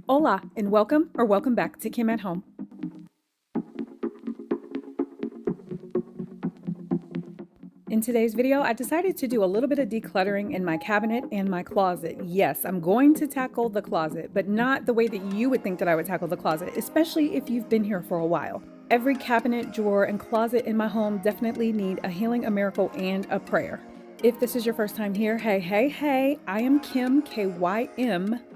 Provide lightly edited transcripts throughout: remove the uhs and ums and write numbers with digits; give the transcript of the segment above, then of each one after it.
Hola, and welcome back to Kim at Home. In today's video, I decided to do a little bit of decluttering in my cabinet and my closet. Yes, I'm going to tackle the closet, but not the way that you would think that I would tackle the closet, especially if you've been here for a while. Every cabinet, drawer, and closet in my home definitely need a healing, a miracle, and a prayer. If this is your first time here, hey, I am Kim, 𝐄𝐍𝐉𝐎𝐾.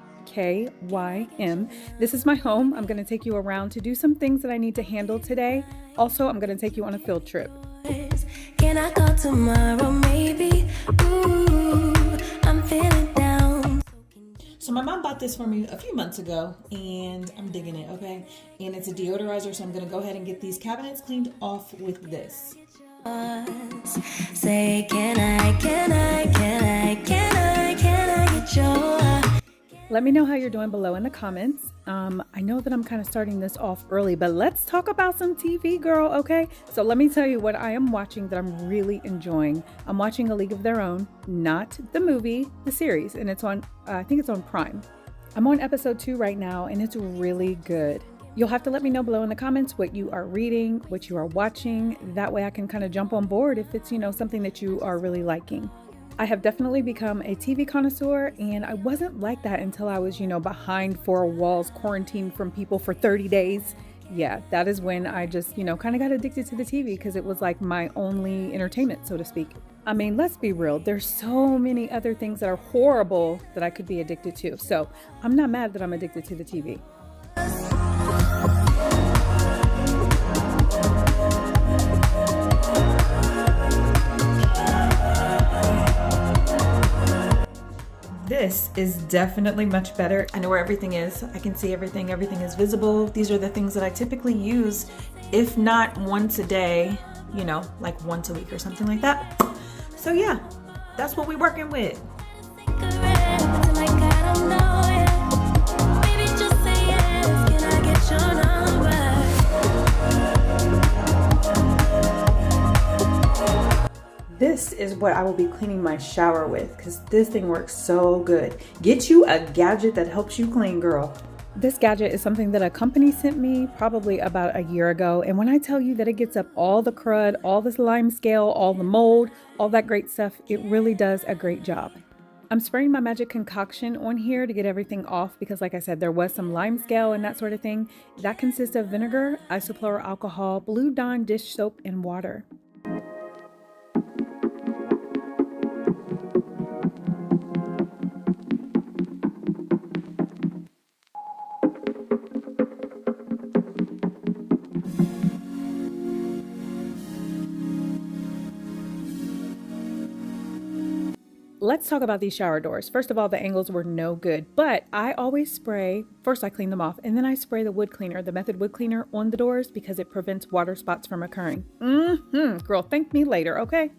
This is my home. I'm going to take you around to do some things that I need to handle today. Also, I'm going to take you on a field trip. Can I call tomorrow, maybe? Ooh, I'm feeling down. So my mom bought this for me a few months ago, and I'm digging it, okay? And it's a deodorizer, so I'm going to go ahead and get these cabinets cleaned off with this. Say, can I get your... Let me know how you're doing below in the comments. I know that I'm kind of starting this off early, but let's talk about some TV, girl, okay? So let me tell you what I am watching that I'm really enjoying. I'm watching A League of Their Own, not the movie, the series, and it's on, I think it's on Prime. I'm on episode 2 right now, and it's really good. You'll have to let me know below in the comments what you are reading, what you are watching. That way I can kind of jump on board if it's, something that you are really liking. I have definitely become a TV connoisseur, and I wasn't like that until I was, behind 4 walls, quarantined from people for 30 days. Yeah, that is when I just, kind of got addicted to the TV because it was like my only entertainment, so to speak. I mean, let's be real. There's so many other things that are horrible that I could be addicted to. So I'm not mad that I'm addicted to the TV. This is definitely much better. I know where everything is. I can see everything. Everything is visible. These are the things that I typically use, if not once a day, like once a week or something like that. So yeah, that's what we're working with. This is what I will be cleaning my shower with because this thing works so good. Get you a gadget that helps you clean, girl. This gadget is something that a company sent me probably about a year ago. And when I tell you that it gets up all the crud, all this lime scale, all the mold, all that great stuff, it really does a great job. I'm spraying my magic concoction on here to get everything off because like I said, there was some lime scale and that sort of thing. That consists of vinegar, isopropyl alcohol, Blue Dawn dish soap, and water. Let's talk about these shower doors. First of all, the angles were no good, but I always spray, first I clean them off, and then I spray the wood cleaner, the Method wood cleaner on the doors because it prevents water spots from occurring. Girl, thank me later, okay?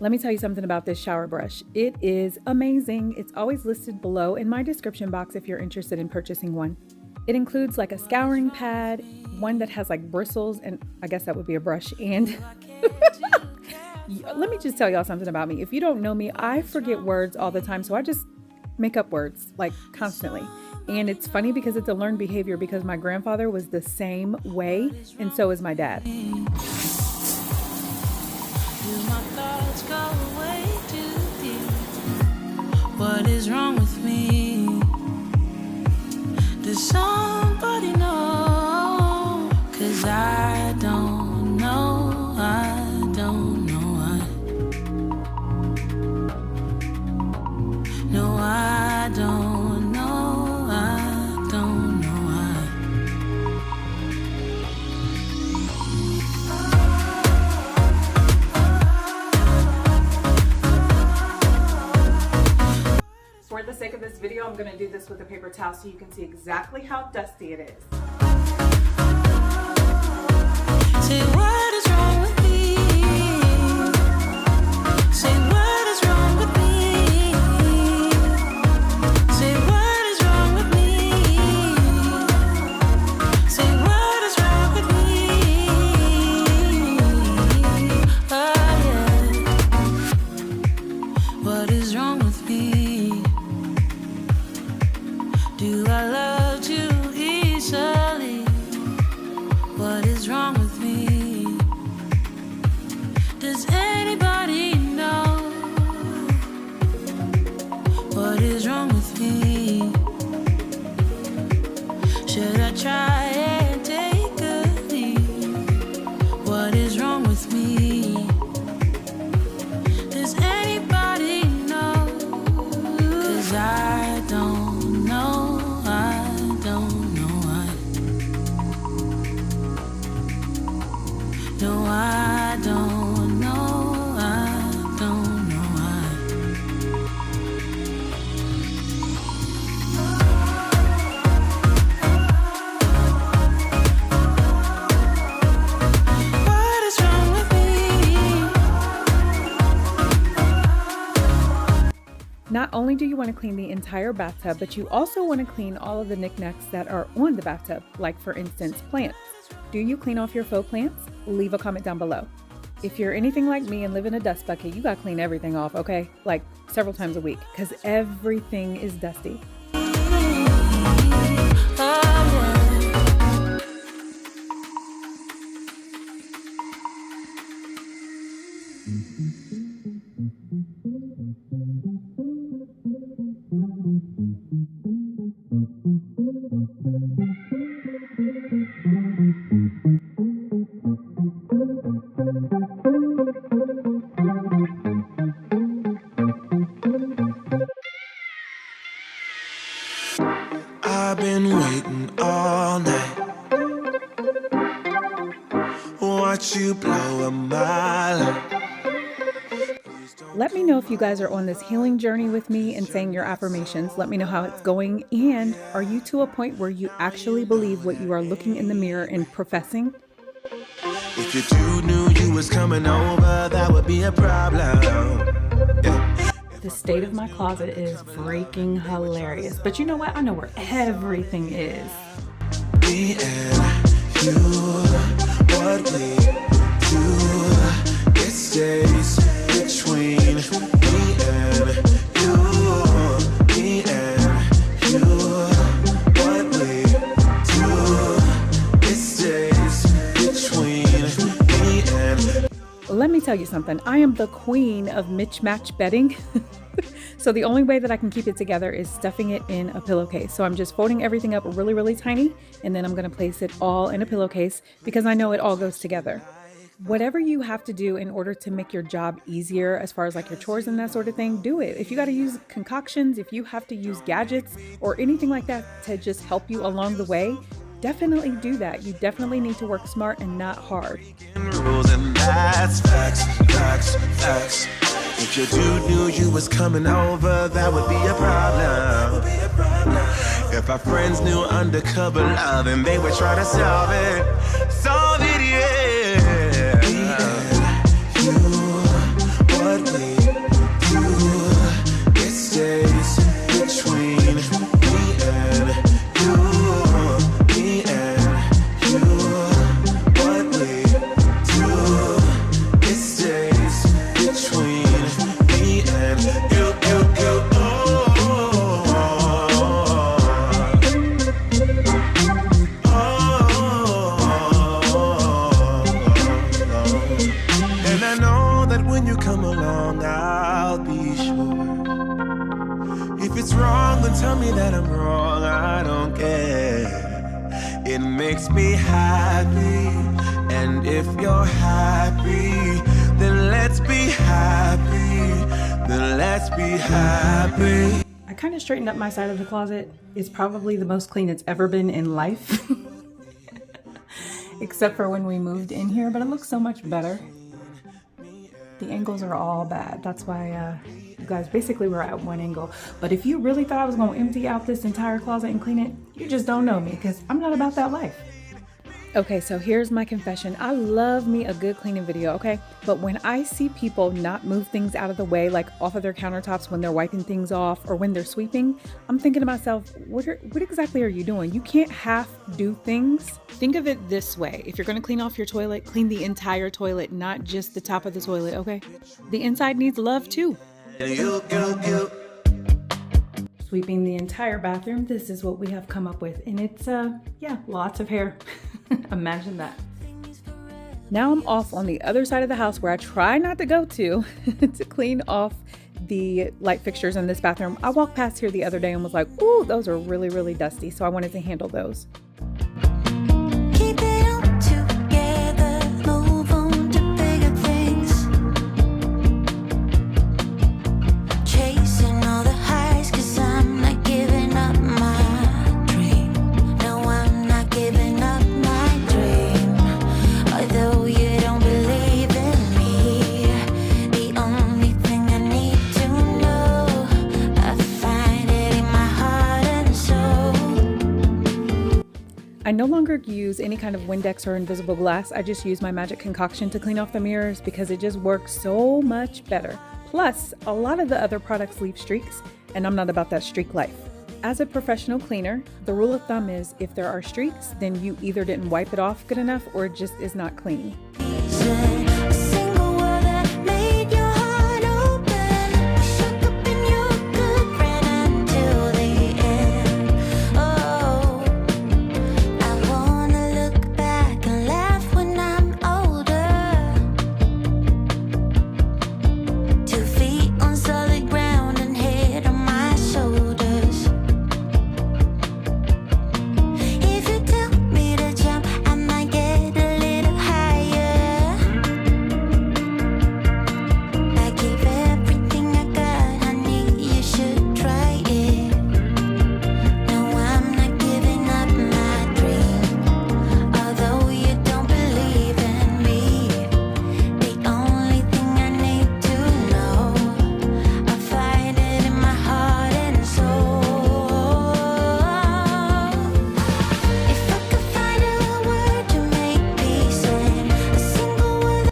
Let me tell you something about this shower brush. It is amazing. It's always listed below in my description box if you're interested in purchasing one. It includes like a scouring pad, one that has like bristles, and I guess that would be a brush. And let me just tell y'all something about me. If you don't know me, I forget words all the time. So I just make up words like constantly. And it's funny because it's a learned behavior because my grandfather was the same way. And so is my dad. What is wrong with me? Does somebody know? 'Cause I don't know, I don't know why. No, I don't know, I don't know why. For the sake of this video, I'm going to do this with a paper towel so you can see exactly how dusty it is. Say what is wrong with me? Say what is wrong with me? Say what is wrong with me? Say what is wrong with me? Oh yeah. anybody know what is wrong with me? Should I try and take a lead? What is wrong with me? Does anybody know? 'Cause I don't know, I don't know why. No, I don't know, I don't know why. What is wrong with me? Not only do you want to clean the entire bathtub, but you also want to clean all of the knickknacks that are on the bathtub, like for instance, plants. Do you clean off your faux plants? Leave a comment down below. If you're anything like me and live in a dust bucket, you gotta clean everything off, okay? Like several times a week, because everything is dusty. I've been waiting all night. Watch you blow up my life. Let me know if you guys are on this healing journey with me and saying your affirmations. Let me know how it's going. And are you to a point where you actually believe what you are looking in the mirror and professing? If you two knew you was coming over, that would be a problem. Yeah. The state of my closet is freaking hilarious. But you know what? I know where everything is. Me and you, what we do, it stays between me and you. Me and you, what we do, it stays between me and. Let me tell you something. I am the queen of mismatch bedding. So the only way that I can keep it together is stuffing it in a pillowcase. So I'm just folding everything up really, really tiny, and then I'm going to place it all in a pillowcase because I know it all goes together. Whatever you have to do in order to make your job easier as far as like your chores and that sort of thing, do it. If you got to use concoctions, if you have to use gadgets or anything like that to just help you along the way, definitely do that. You definitely need to work smart and not hard. Rules and that's facts, facts, facts. If your dude knew you was coming over, that would be a problem. If our friends knew undercover love and they would try to solve it, yeah. Me and you, what we do, it stays between me and you. Me and you, what we do, it stays between me and you. And I know that when you come along, I'll be sure. If it's wrong, then tell me that I'm wrong. I don't care. It makes me happy. And if you're happy, then let's be happy. Then let's be happy. I kind of straightened up my side of the closet. It's probably the most clean it's ever been in life. Except for when we moved in here, but it looks so much better. The angles are all bad. That's why you guys basically were at one angle. But if you really thought I was going to empty out this entire closet and clean it, you just don't know me because I'm not about that life. Okay, so here's my confession. I love me a good cleaning video, okay? But when I see people not move things out of the way, like off of their countertops when they're wiping things off or when they're sweeping, I'm thinking to myself, what exactly are you doing? You can't half do things. Think of it this way. If you're gonna clean off your toilet, clean the entire toilet, not just the top of the toilet, okay? The inside needs love too. Sweeping the entire bathroom, this is what we have come up with. And it's, yeah, lots of hair. Imagine that. Now I'm off on the other side of the house where I try not to go to to clean off the light fixtures in this bathroom. I walked past here the other day and was like, ooh, those are really, really dusty. So I wanted to handle those. Keep it all together, move on to bigger things. Chasing all the highs, 'cause I'm not giving up my dream. No, I'm not giving up my dream. Although you don't believe in me, the only thing I need to know, I find it in my heart and soul. I no longer use any kind of Windex or invisible glass. I just use my magic concoction to clean off the mirrors because it just works so much better. Plus, a lot of the other products leave streaks, and I'm not about that streak life. As a professional cleaner, the rule of thumb is if there are streaks, then you either didn't wipe it off good enough or it just is not clean. A single word that made your heart open. We shook up in your good friend until the end. Oh, I wanna look back and laugh when I'm older. 2 feet on solid ground and head on my shoulders. If you tell me to jump, I might get a little higher. I give everything I got, honey, you should try it. No, I'm not giving up my dream. Although you don't believe in me, the only thing I need to know, I find it in my heart and soul. If I could find a word to make peace in, a single word.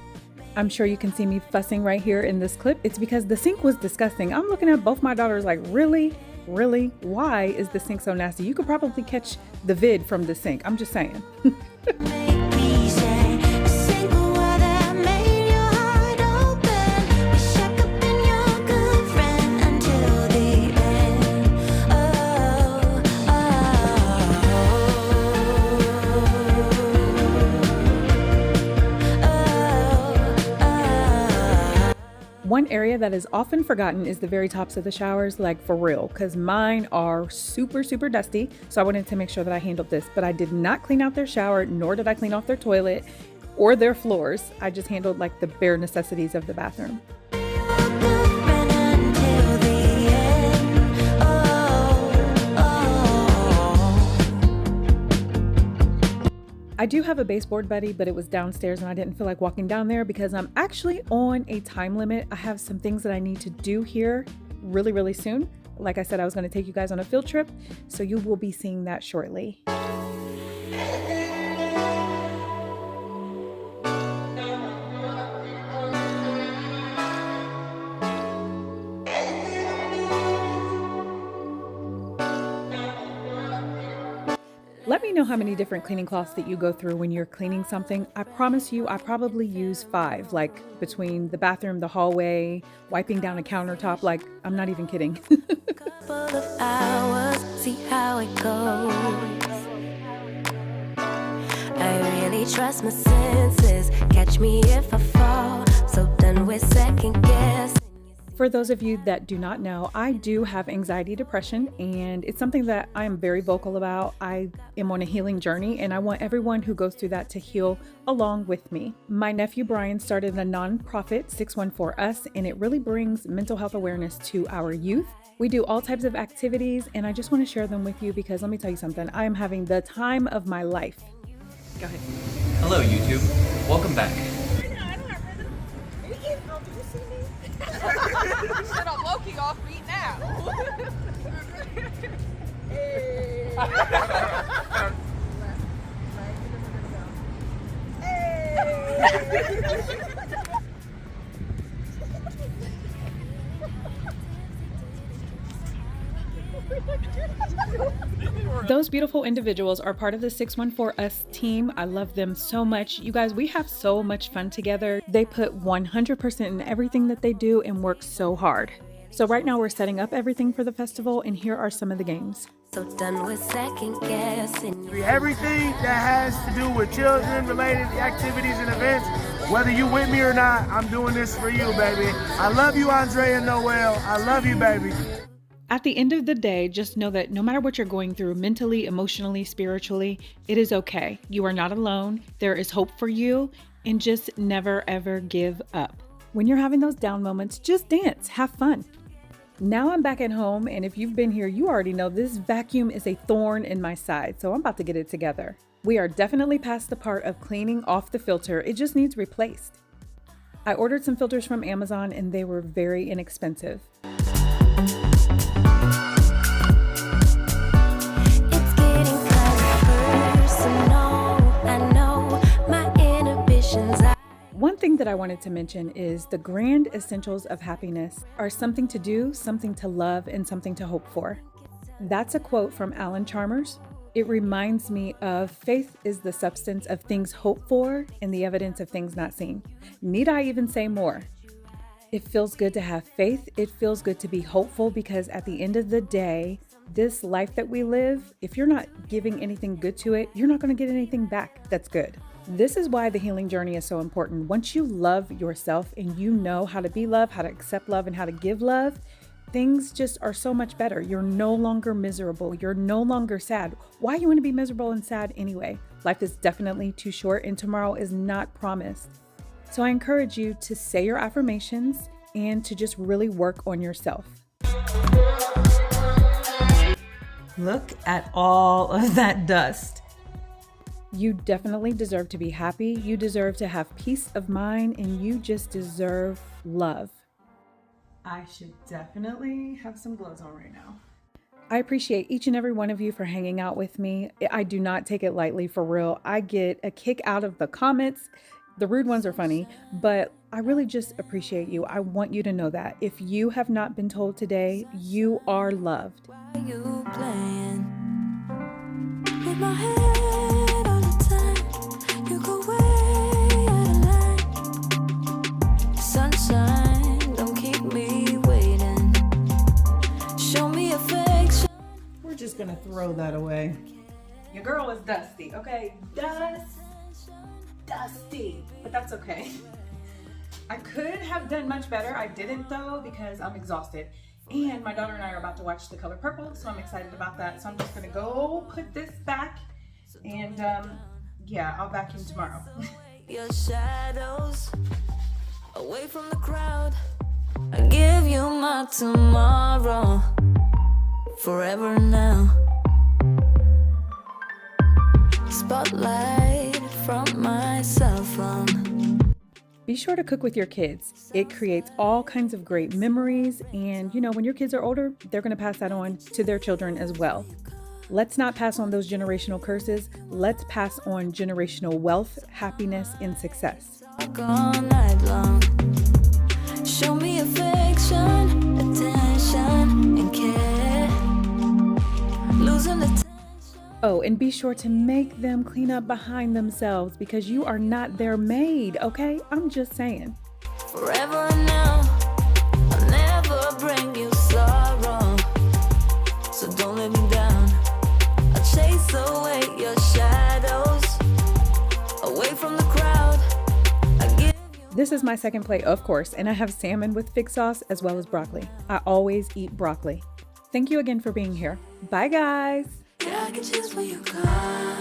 I'm sure you can see me fussing right here in this clip. It's because the sink was disgusting. I'm looking at both my daughters like, really? Really? Why is the sink so nasty? You could probably catch the vid from the sink. I'm just saying. Make peace in, a single word that made your heart open. We shook up in your good friend until the end. Oh, oh, oh. One area that is often forgotten is the very tops of the showers, like for real, because mine are super, super dusty. So I wanted to make sure that I handled this, but I did not clean out their shower, nor did I clean off their toilet or their floors. I just handled like the bare necessities of the bathroom. Good friend until the end. Oh, oh. I do have a baseboard buddy, but it was downstairs and I didn't feel like walking down there because I'm actually on a time limit. I have some things that I need to do here really, really soon. Like I said, I was going to take you guys on a field trip, so you will be seeing that shortly. Let me know how many different cleaning cloths that you go through when you're cleaning something. I promise you, I probably use 5, like between the bathroom, the hallway, wiping down a countertop. Like, I'm not even kidding. Couple of hours, see how it goes. I really trust my senses. Catch me if I fall. So done with second guessing. For those of you that do not know, I do have anxiety depression, and it's something that I am very vocal about. I am on a healing journey, and I want everyone who goes through that to heal along with me. My nephew Brian started a nonprofit, 614us, and it really brings mental health awareness to our youth. We do all types of activities, and I just want to share them with you because let me tell you something. I am having the time of my life. Go ahead. Hello, YouTube. Welcome back. Shut up, low-key off beat now. Those beautiful individuals are part of the 614us team. I love them so much. You guys, we have so much fun together. They put 100% in everything that they do and work so hard. So right now we're setting up everything for the festival, and here are some of the games. So done with second guessing. Everything that has to do with children-related activities and events, whether you with me or not, I'm doing this for you, baby. I love you, Andrea and Noel. I love you, baby. At the end of the day, just know that no matter what you're going through mentally, emotionally, spiritually, it is okay. You are not alone. There is hope for you, and just never ever give up. When you're having those down moments, just dance, have fun. Now I'm back at home, and if you've been here, you already know this vacuum is a thorn in my side, so I'm about to get it together. We are definitely past the part of cleaning off the filter. It just needs replaced. I ordered some filters from Amazon, and they were very inexpensive. It's getting kind of personal. I know my inhibitions. One thing that I wanted to mention is the grand essentials of happiness are something to do, something to love, and something to hope for. That's a quote from Alan Chalmers. It reminds me of faith is the substance of things hoped for and the evidence of things not seen. Need I even say more? It feels good to have faith. It feels good to be hopeful, because at the end of the day, this life that we live, if you're not giving anything good to it, you're not going to get anything back that's good. This is why the healing journey is so important. Once you love yourself and you know how to be loved, how to accept love, and how to give love, things just are so much better. You're no longer miserable. You're no longer sad. Why you want to be miserable and sad anyway? Life is definitely too short, and tomorrow is not promised. So I encourage you to say your affirmations and to just really work on yourself. Look at all of that dust. You definitely deserve to be happy. You deserve to have peace of mind, and you just deserve love. I should definitely have some gloves on right now. I appreciate each and every one of you for hanging out with me. I do not take it lightly, for real. I get a kick out of the comments. The rude ones are funny, but I really just appreciate you. I want you to know that. If you have not been told today, you are loved. You playing with my head all the time. You go way out of line. Sunshine, don't keep me waiting. Show me affection. We're just gonna throw that away. Your girl is dusty, okay? Dusty, but that's okay. I could have done much better. I didn't though, because I'm exhausted. And my daughter and I are about to watch The Color Purple, so I'm excited about that. So I'm just gonna go put this back, and yeah, I'll vacuum tomorrow. Your shadows away from the crowd. I give you my tomorrow, forever now. Spotlight from my cell phone. Be sure to cook with your kids. It creates all kinds of great memories, and you know, when your kids are older, they're going to pass that on to their children as well. Let's not pass on those generational curses. Let's pass on generational wealth, happiness, and success. All night long. Show me affection, attention, and care. Losing the Oh, and be sure to make them clean up behind themselves, because you are not their maid, okay? I'm just saying. forever now. I'll never bring you sorrow, so don't let me down. I'll chase away your shadows, away from the crowd. I give you This is my second plate, of course, and I have salmon with fig sauce as well as broccoli. I always eat broccoli. Thank you again for being here. Bye, guys. I can choose where you come.